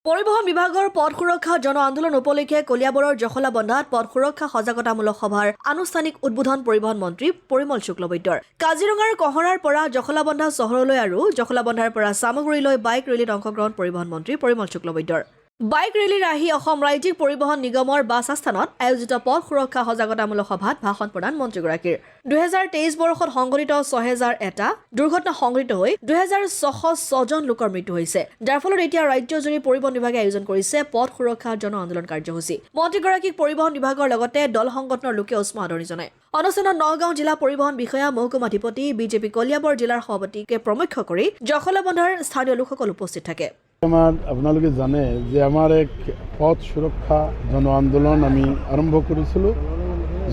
পৰিবহণ বিভাগৰ পথ সুৰক্ষা জন আন্দোলন উপলক্ষে কলিয়াবৰৰ জখলাবন্ধাত পথ সুৰক্ষা সজাগতামূলক সভাৰ আনুষ্ঠানিক উদ্বোধন পৰিবহণ মন্ত্ৰী পৰিমল শুক্লবৈদ্যৰ। কাজিৰঙাৰ কহৰাৰ পৰা জখলাবন্ধা চহৰলৈ আৰু জখলাবন্ধাৰ পৰা চামগুৰিলৈ বাইক ৰেলীত অংশগ্ৰহণ পৰিবহণ মন্ত্ৰী পৰিমল শুক্লবৈদ্যৰ। বাইক ৰেলীৰ আহি অসম ৰাজ্যিক পৰিবহণ নিগমৰ বাছ আস্থানত আয়োজিত পথ সুৰক্ষা সজাগতামূলক সভাত ভাষণ প্ৰদান মন্ত্ৰীগৰাকীৰ। 2023 বৰ্ষত সংঘটিত 6001টা দুৰ্ঘটনা সংঘটিত হৈ 2606জন লোকৰ মৃত্যু হৈছে, যাৰ ফলত এতিয়া ৰাজ্যজুৰি পৰিবহণ বিভাগে আয়োজন কৰিছে পথ সুৰক্ষা জন আন্দোলন কাৰ্যসূচী। মন্ত্ৰীগৰাকীক পৰিবহণ বিভাগৰ লগতে দল সংগঠনৰ লোকে উষ্ম আদৰণি জনায়। অনুষ্ঠানত নগাঁও জিলা পৰিবহণ বিষয়া মহকুমাধিপতি বিজেপি কলিয়াবৰ জিলাৰ সভাপতিকে প্ৰমুখ্য কৰি জখলাবন্ধাৰ স্থানীয় লোকসকল উপস্থিত থাকে। আপোনালোকে জানে যে আমাৰ এক পথ সুৰক্ষা জন আন্দোলন আমি আৰম্ভ কৰিছিলোঁ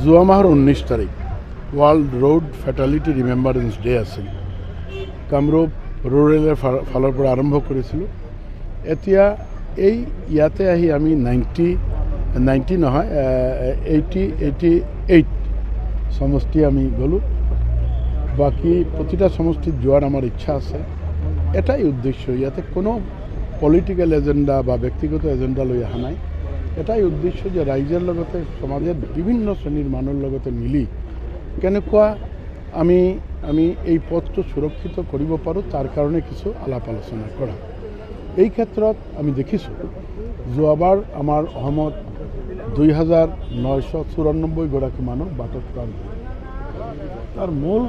যোৱা মাহৰ 19 তাৰিখ। ৱৰ্ল্ড ৰোড ফেটালিটি ৰিমেম্বাৰেন্স ডে আছিল। কামৰূপ ৰুৰেলৰ ফালৰ পৰা আৰম্ভ কৰিছিলোঁ। এতিয়া ইয়াতে আহি আমি 88 সমষ্টি আমি গ'লোঁ। বাকী প্ৰতিটা সমষ্টিত যোৱাৰ আমাৰ ইচ্ছা আছে। এটাই উদ্দেশ্য, ইয়াতে কোনো পলিটিকেল এজেণ্ডা বা ব্যক্তিগত এজেণ্ডা লৈ অহা নাই। এটাই উদ্দেশ্য যে ৰাইজৰ লগতে সমাজৰ বিভিন্ন শ্ৰেণীৰ মানুহৰ লগতে মিলি কেনেকুৱা আমি এই পথটো সুৰক্ষিত কৰিব পাৰোঁ তাৰ কাৰণে কিছু আলাপ আলোচনা কৰা। এই ক্ষেত্ৰত আমি দেখিছোঁ যোৱাবাৰ আমাৰ অসমত 2994 গৰাকী মানুহ বাটত প্ৰাণ গ'ল। তাৰ মূল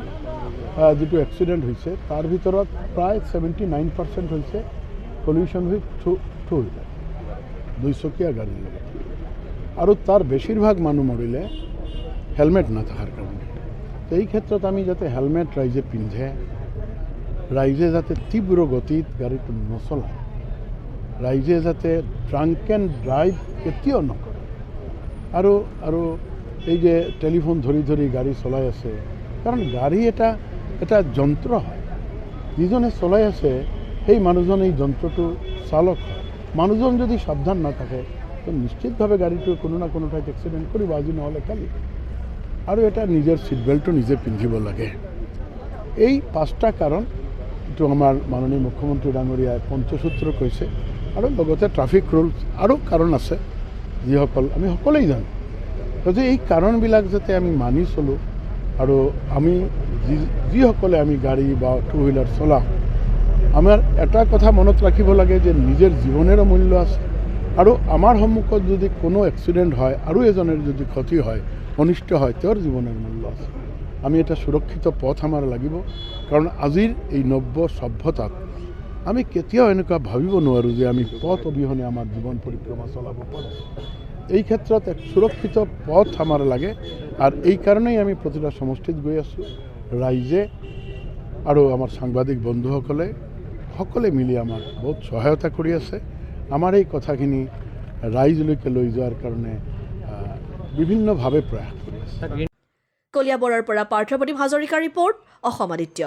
যিটো এক্সিডেণ্ট হৈছে তাৰ ভিতৰত প্ৰায় 79% হৈছে পলিউশ্যন উইথ টু হুইলাৰ, দুইচকীয়া গাড়ীৰ লগত। আৰু তাৰ বেছিভাগ মানুহ মৰিলে হেলমেট নাথাকাৰ কাৰণে। এই ক্ষেত্ৰত আমি যাতে হেলমেট ৰাইজে পিন্ধে, ৰাইজে যাতে তীব্ৰ গতিত গাড়ীটো নচলায়, ৰাইজে যাতে ড্ৰাংক এণ্ড ড্ৰাইভ কেতিয়াও নকৰে। আৰু এই যে টেলিফোন ধৰি ধৰি গাড়ী চলাই আছে, কাৰণ গাড়ী এটা যন্ত্ৰ হয়। যিজনে চলাই আছে সেই মানুহজন এই যন্ত্ৰটো চালক হয়। মানুহজন যদি সাৱধান নাথাকে তো নিশ্চিতভাৱে গাড়ীটো কোনো না কোনো ঠাইত এক্সিডেণ্ট কৰিব, আজি নহ'লে কালি। আৰু এটা নিজৰ ছিট বেল্টটো নিজে পিন্ধিব লাগে। এই 5টা কাৰণ এইটো আমাৰ মাননীয় মুখ্যমন্ত্ৰী ডাঙৰীয়াই পঞ্চসূত্ৰ কৈছে, আৰু লগতে ট্ৰাফিক ৰুলছ আৰু কাৰণ আছে যিসকল আমি সকলোৱেই জানো। গতিকে এই কাৰণবিলাক যাতে আমি মানি চলোঁ, আৰু আমি যিসকলে আমি গাড়ী বা টু হুইলাৰ চলাওঁ, আমাৰ এটা কথা মনত ৰাখিব লাগে যে নিজৰ জীৱনেৰো মূল্য আছে। আৰু আমাৰ সন্মুখত যদি কোনো এক্সিডেণ্ট হয় আৰু এজনৰ যদি ক্ষতি হয়, অনিষ্ট হয়, তেওঁৰ জীৱনৰ মূল্য আছে। আমি এটা সুৰক্ষিত পথ আমাৰ লাগিব, কাৰণ আজিৰ এই নব্য সভ্যতাত আমি কেতিয়াও এনেকুৱা ভাবিব নোৱাৰোঁ যে আমি পথ অবিহনে আমাৰ জীৱন পৰিক্ৰমা চলাব পাৰোঁ। এই ক্ষেত্ৰত এক সুৰক্ষিত পথ আমাৰ লাগে, আৰু এই কাৰণেই আমি প্ৰতিটা সমষ্টিত গৈ আছোঁ। ৰাইজে আৰু আমাৰ সাংবাদিক বন্ধুসকলে সকলে মিলি আমাক বহুত সহায়তা কৰি আছে। আমাৰ এই কথাখিনি ৰাইজলৈকে লৈ যোৱাৰ কাৰণে বিভিন্নভাৱে প্ৰয়াস কৰি আছে। কলিয়াবৰৰ পৰা পাৰ্থপ্ৰতিম হাজৰিকাৰ ৰিপৰ্ট, অসম আদিত্য।